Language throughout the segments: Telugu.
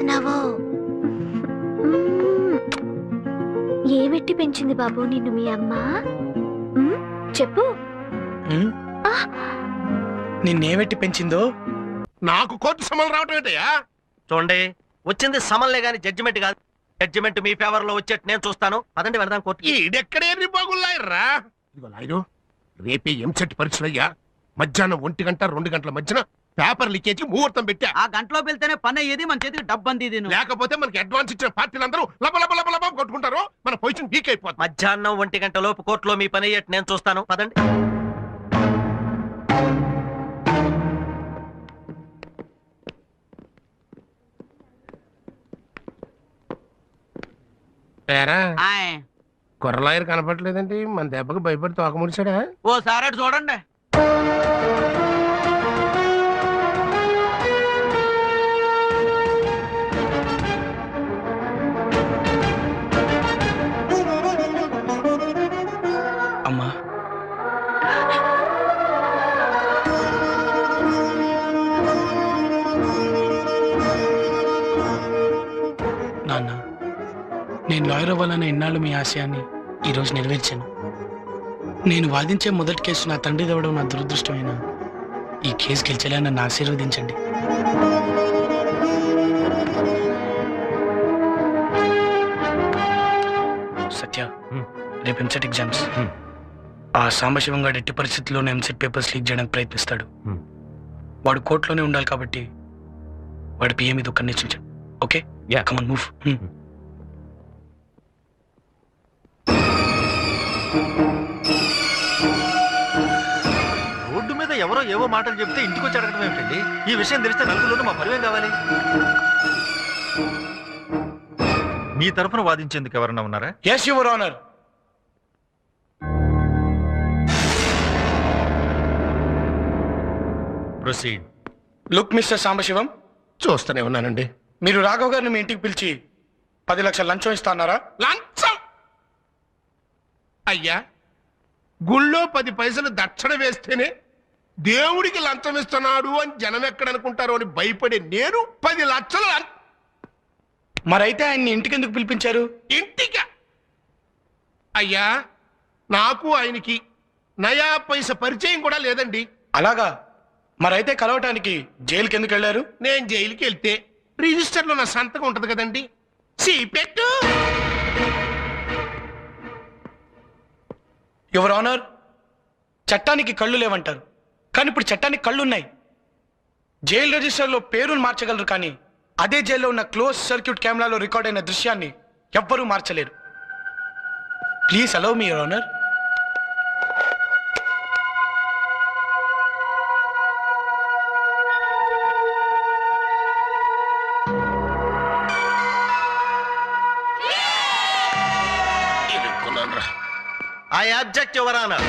పెంచుతున్నావో? ఏమెట్టి పెంచింది బాబు నిన్ను మీ అమ్మ? చెప్పు. నిన్నేమెట్టి పెంచిందో? నాకు కోర్టు సమలు రావటం ఏంటయ్యా? చూడండి, వచ్చింది సమన్లే గాని జడ్జిమెంట్ కాదు. జడ్జిమెంట్ మీ ఫేవర్ లో వచ్చేట్టు నేను చూస్తాను. అదండి వెళదాం కోర్టు. ఈడెక్కడే బాగున్నాయర్రా. ఇదిగో లాయరు, రేపే ఎంసెట్ పరీక్షలయ్యా. మధ్యాహ్నం 1 గంట 2 గంటల మధ్యన పేపర్ లీకేజ్ ముహూర్తం పెట్టా. ఆ గంటలో వెళ్తేనే పని అయ్యేది, మన చేతికి డబ్బు అంది. లేకపోతే మనకి అడ్వాన్స్ ఇచ్చిన పార్టీలందరూ లబ లబ లబ లబ కొట్టుకుంటారు. మన పొజిషన్ వీక్ అయిపోతుంది. మధ్యాహ్నం 1 గంట లోపు కోర్టులో మీ పని అయ్యేట్టు నేను చూస్తాను. పదండి. కుర్రలాయర్ కనపడలేదండి. మన దెబ్బకి భయపడి తోక ముడిచాడా? ఓ సార్ చూడండి. అమ్మా, నాన్న, నేను లాయర్ అవ్వాలన్న ఇన్నాళ్ళు మీ ఆశయాన్ని ఈరోజు నెరవేర్చాను. నేను వాదించే మొదటి కేసు నా తండ్రి దవ్వడం నా దురదృష్టమైన ఈ కేసు గెలిచేలా నన్ను ఆశీర్వదించండి. సత్య, రేపు ఎంసెట్ ఎగ్జామ్స్. ఆ సాంబశివం గారు ఎట్టి పరిస్థితుల్లోనే ఎంసెట్ పేపర్స్ లీక్ చేయడానికి ప్రయత్నిస్తాడు. వాడు కోర్టులోనే ఉండాలి కాబట్టి వాడి పిఏ మీద ఒక్కరిని చూచాడు. Okay, come on move. Road మీద ఎవరో ఏవో మాటలు చెప్తే ఇంటికి వచ్చి అడగడం ఏమిటండి? ఈ విషయం తెలిస్తే నలుగురిలోనూ మా పరివేం కావాలి. మీ తరఫున వాదించేందుకు ఎవరన్నా ఉన్నారా? yes your honor. Proceed. Look mister Sambasivam, చూస్తూనే ఉన్నానండి. మీరు రాఘవ్ గారిని మీ ఇంటికి పిలిచి 10 లక్షల లంచం ఇస్తా అన్నారా? లంచం? అయ్యా, గుళ్ళో 10 పైసలు దక్షిణ వేస్తేనే దేవుడికి లంచం ఇస్తున్నాడు అని జనం ఎక్కడనుకుంటారో అని భయపడే నేను 10 లక్షలు మరైతే ఆయన్ని ఇంటికి ఎందుకు పిలిపించారు? ఇంటికి? అయ్యా, నాకు ఆయనకి నయా పైస పరిచయం కూడా లేదండి. అలాగా? మరైతే కలవటానికి జైలుకి ఎందుకు వెళ్ళారు? నేను జైలుకి వెళ్తే రిజిస్టర్లో నా సంతకం ఉంటది కదండి. పెట్టు. యువర్ ఆనర్, చట్టానికి కళ్ళు లేవంటారు, కానీ ఇప్పుడు చట్టానికి కళ్ళు ఉన్నాయి. జైలు రిజిస్టర్లో పేరును మార్చగలరు, కానీ అదే జైల్లో ఉన్న క్లోజ్ సర్క్యూట్ కెమెరాలో రికార్డ్ అయిన దృశ్యాన్ని ఎవ్వరూ మార్చలేరు. Please allow me your honour. I object your honour.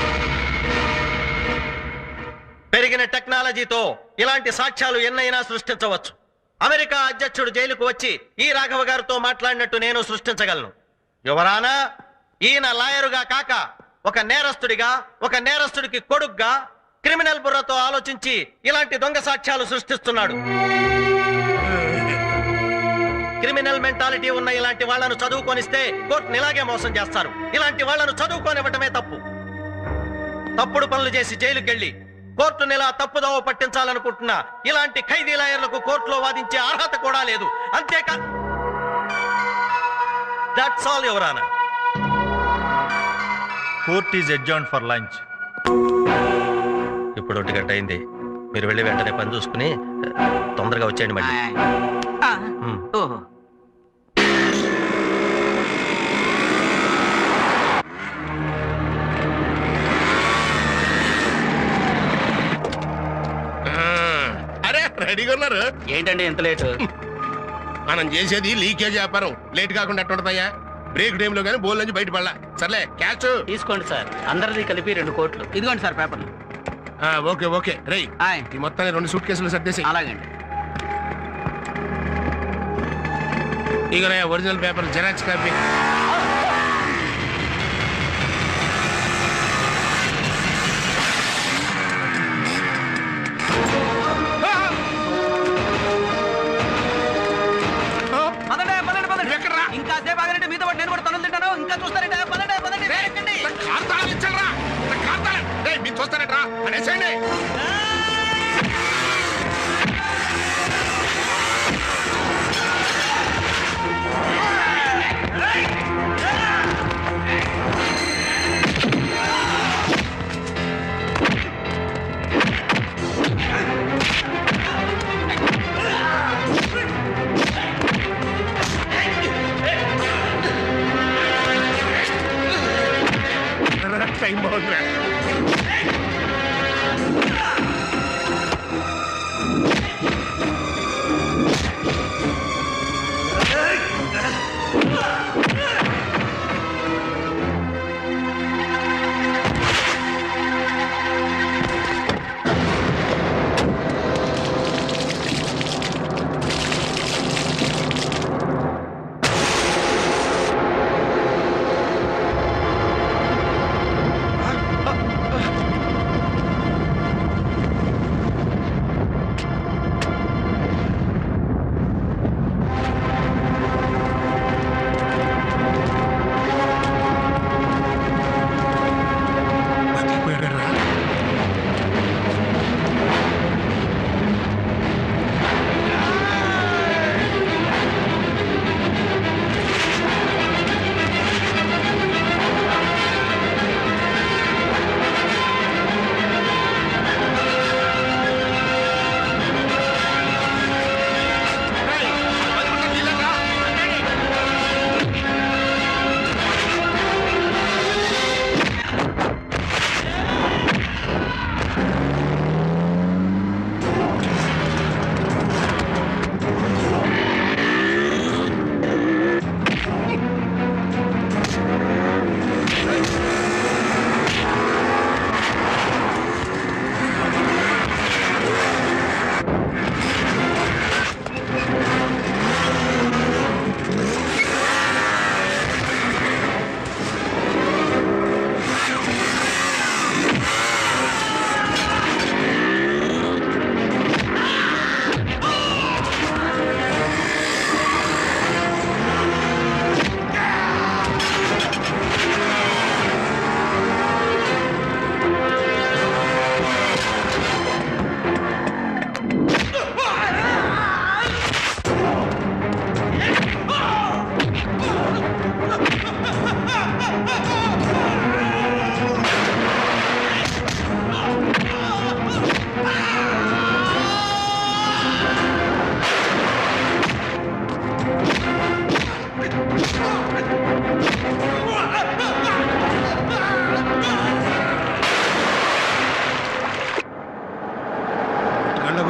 పెరిగిన టెక్నాలజీతో ఇలాంటి సాక్ష్యాలు ఎన్నైనా సృష్టించవచ్చు. అమెరికా అధ్యక్షుడు జైలుకు వచ్చి ఈ రాఘవ గారితో మాట్లాడినట్టు నేను సృష్టించగలను. యువర్ ఆనర్, ఈయన లాయరుగా కాక ఒక నేరస్తుడిగా, ఒక నేరస్తుడికి కొడుగ్గా క్రిమినల్ బుర్రతో ఆలోచించి ఇలాంటి దొంగ సాక్ష్యాలు సృష్టిస్తున్నాడు. క్రిమినల్ మెంటాలిటీ ఉన్న ఇలాంటి వాళ్లను చదువుకొనిస్తే కోర్టుని ఇలాగే మోసం చేస్తారు. ఇలాంటి వాళ్లను చదువుకోనివ్వటమే తప్పు. తప్పుడు పనులు చేసి జైలుకెళ్లి కోర్టుని ఇలా తప్పుదోవ పట్టించాలనుకుంటున్నా ఇలాంటి ఖైదీ లాయర్లకు కోర్టులో వాదించే అర్హత కూడా లేదు. అంతేకా, that's all your honour. Court is adjourned for lunch. ఇప్పుడు 1 గంట అయింది. మీరు వెళ్ళి వెంటనే పని చూసుకుని తొందరగా వచ్చేయండి మళ్ళీ. ఓహో, అరే రెడీగా ఉన్నారు? ఏంటండి ఎంత లేటు? మనం చేసేది లీకేజ్ వ్యాపారం. లేట్ కాకుండా ఎట్టుంటదయ్యా? బ్రేక్ టైమ్ లో కానీ బోల్ నుంచి బయట పడలా. సర్లే, క్యాష్ తీసుకోండి సార్, అందరిది కలిపి 2 కోట్లు. ఇదిగోండి సార్ పేపర్లు. Okay okay. రై, ఈ మొత్తాన్ని 2 సూట్ కేసులు సర్దేసి. అలాగండి. ఇక ఒరిజినల్ పేపర్ జెరాక్స్ కాపీ. చూస్తానట్రా అనేసండి. టైం బాగుందిరా.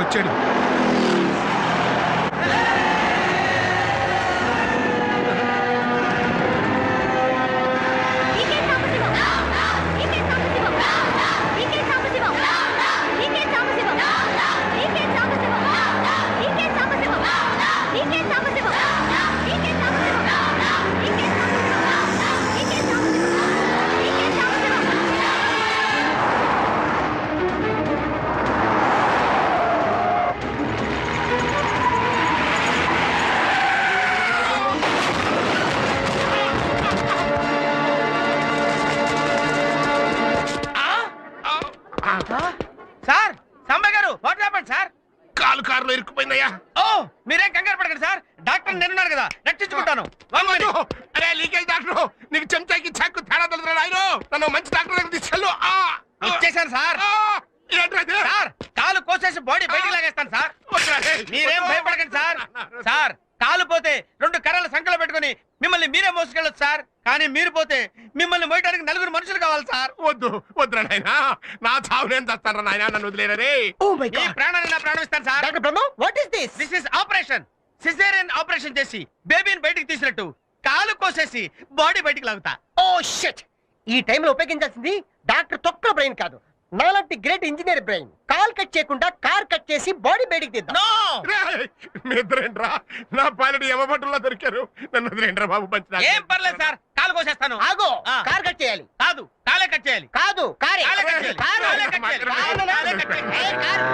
వచ్చాడు. సార్ సంబయ్ గారు వాట్ హ్యాపెండ్ సార్? కారులో ఇరుక్కుపోయిందయ్యా. ఓ మీరేం కంగారు పడకండి సార్, డాక్టర్ నేనున్నాను కదా, రక్షించుకుంటాను. అరే లీకేజ్ డాక్టర్, నీకు చెంచాకి చాకు తేడా తెలుసు ఆయన. నన్ను మంచి డాక్టర్ దగ్గర తీసుకెళ్ళు. వచ్చేసాను సార్. సార్ కాలు కోసేసి బాడీ బయటికి లాగేస్తాను సార్, మీరేం భయపడకండి సార్. సార్ కాలు పోతే 2 కర్రలు సంకలో పెట్టుకుని మిమ్మల్ని మీరే మోసుకెళ్ళొచ్చు సార్, కానీ మీరు పోతే మిమ్మల్ని మోయడానికి 4 మనుషులు కావాలి సార్. వద్దురా నాయనా, నా చావు నేను చస్తాను నాయనా, నన్ను వదిలేరే. ఈ ప్రాణాన్ని నా ప్రాణం ఇస్తాను sir. Doctor Brahma, what is this? This is operation. Caesarean operation చేసి బేబీని బయటికి తీసినట్టు కాలు కోసేసి బాడీ బయటికి లాగుతా. Oh shit! ఈ టైంలో ఉపయోగించాల్సింది డాక్టర్ తొక్కల బ్రెయిన్ కాదు, నాలాంటి great engineer brain. Call cut చేయకుండా కార్ కట్ చేసి బాడీ బయటికి తీద్దాం. మీ ఇద్దరేంట్రా నా పైలట్ యమభటుల్లో దొరికారు, నన్ను వదిలేంట్రా బాబు. పంచి ఏం పర్లేదు సార్, కాలు కోసేస్తాను. ఆగో, ఆ. కార్ కట్ చేయాలి. కాదు కాలే కట్ చేయాలి. కాదు కారే. కాలే కట్ చేయాలి. కారు. కాలే కట్ చేయాలి. కారు. కాలే కట్ చేయాలి. ఏ, కారు.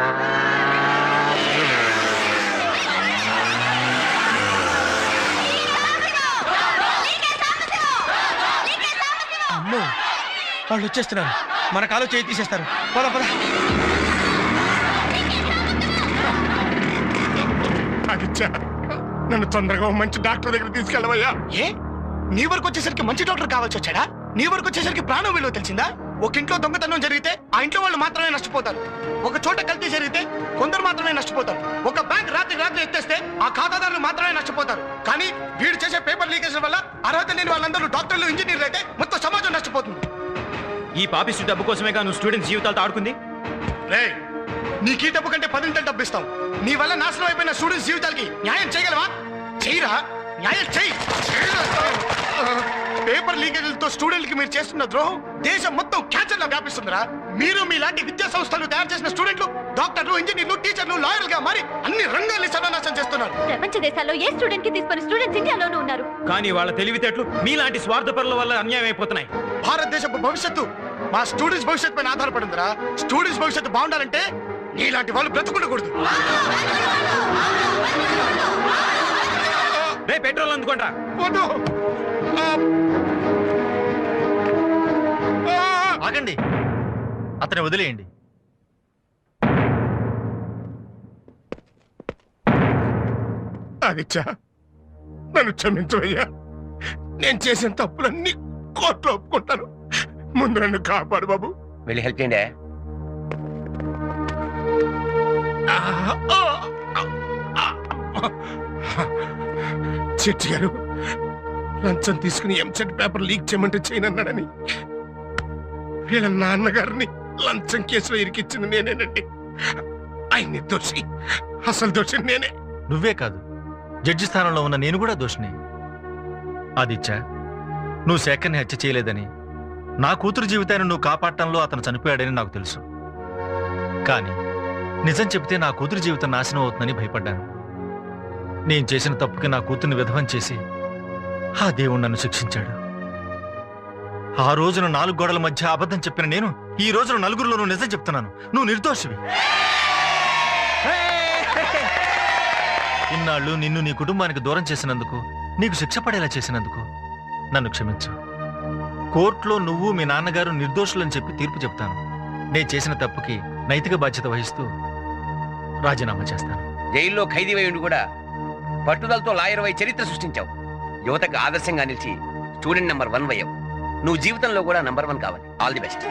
అమ్మో వాళ్ళు వచ్చేస్తున్నారు. మన కాలు చేయి తీసేస్తారు. పద పద. ఆదిత్య, నన్ను తొందరగా ఓ మంచి డాక్టర్ దగ్గర తీసుకెళ్ళవయ్యా. ఏ నీ వరకు వచ్చేసరికి మంచి డాక్టర్ కావాల్సి వచ్చాడా? నీ వరకు వచ్చేసరికి ప్రాణం విలువ తెలిసిందా? ఒక ఇంట్లో దొంగతనం జరిగితే ఆ ఇంట్లో వాళ్ళు మాత్రమే నష్టపోతారు. ఒక చోట కల్తీ జరిగితే కొందరు మాత్రమే నష్టపోతారు. ఒక బ్యాంక్ రాత్రి ఎత్తేస్తే ఆ ఖాతాదారులు మాత్రమే నష్టపోతారు. కానీ వీడు చేసే పేపర్ లీకేజ్ వల్ల అర్హత లేని వాళ్ళందరూ డాక్టర్లు, ఇంజనీర్లు అయితే మొత్తం సమాజం నష్టపోతుంది. ఈ పాపిస్టు డబ్బు కోసమేగా నువ్వు స్టూడెంట్స్ జీవితాలతో ఆడుకుంది. రేయ్, నీకు ఈ డబ్బు కంటే 10 ఇంతలు డబ్బు ఇస్తాం. నీ వల్ల నాశనం అయిపోయిన స్టూడెంట్స్ జీవితాలకి న్యాయం చేయగలవా? చెయ్యరా, న్యాయం చెయ్యి. పేపర్ లీకేజీలతో స్టూడెంట్లకి మీరు చేస్తున్న ద్రోహం దేశం మొత్తం క్యాన్సర్ లా వ్యాపిస్తుందిరా. మీరు మీలాంటి విద్యా సంస్థలు తయారు చేసిన స్టూడెంట్లు డాక్టర్లు, ఇంజనీర్లు, టీచర్లు, లాయర్లుగా మారి అన్ని రంగాల్ని సర్వనాశనం చేస్తున్నారు. ప్రపంచ దేశాల్లో ఏ స్టూడెంట్ కి తీసుకొని స్టూడెంట్స్ ఇండియాలోనూ ఉన్నారు. కానీ వాళ్ళ తెలివితేటలు మీలాంటి స్వార్థపరుల వల్ల అన్యాయం అయిపోతున్నాయి. భారతదేశపు భవిష్యత్తు మా స్టూడెంట్స్ భవిష్యత్తు పైన ఆధారపడిందిరా. స్టూడెంట్స్ భవిష్యత్తు బాగుండాలంటే నీలాంటి వాళ్ళు బ్రతుకుండకూడదు. రే పెట్రోల్ అందుకోండి. వద్దు. ఆగండి, అతని వదిలేయండి. ఆదిత్య, నన్ను క్షమించవయ్యా. నేను చేసిన తప్పులన్నీ కోర్టులో ఒప్పుకుంటాను. ముందు నన్ను కాపాడు బాబు. వెళ్ళి హెల్ప్ చేయండి. చెట్టి గారు లంచం తీసుకుని ఎంసెట్ పేపర్ లీక్ చేయమంటే చేయనన్నాడని వీళ్ళ నాన్నగారిని లంచం కేసులో ఇరికిచ్చింది నేనేనండి. ఆయన నిర్దోషి, అసలు దోషి నేనే. నువ్వే కాదు, జడ్జి స్థానంలో ఉన్న నేను కూడా దోషిని. ఆదిత్య, నువ్వు శేఖర్ని హత్య చేయలేదని, నా కూతురు జీవితాన్ని నువ్వు కాపాడటంలో అతను చనిపోయాడని నాకు తెలుసు. కానీ నిజం చెబితే నా కూతురు జీవితం నాశనం అవుతుందని భయపడ్డాను. నేను చేసిన తప్పుకి నా కూతుర్ని విధవం చేసి ఆ దేవుడు నన్ను శిక్షించాడు. ఆ రోజున 4 గోడల మధ్య అబద్ధం చెప్పిన నేను ఈ రోజున నలుగురిలోనూ నిజం చెప్తున్నాను. నువ్వు నిర్దోషివి. ఇన్నాళ్ళు నిన్ను నీ కుటుంబానికి దూరం చేసినందుకు, నీకు శిక్ష పడేలా చేసినందుకు నన్ను క్షమించు. కోర్టులో నువ్వు మీ నాన్నగారు నిర్దోషులని చెప్పి తీర్పు చెప్తాను. నేను చేసిన తప్పుకి నైతిక బాధ్యత వహిస్తూ రాజీనామా చేస్తాను. జైల్లో ఖైదీవై ఉండి కూడా పట్టుదలతో లాయర్ వై చరిత్ర సృష్టించావు. యువతకు ఆదర్శంగా నిలిచి స్టూడెంట్ నెంబర్ 1 అయ్యావు. నువ్వు జీవితంలో కూడా నెంబర్ 1 కావాలి. All the best.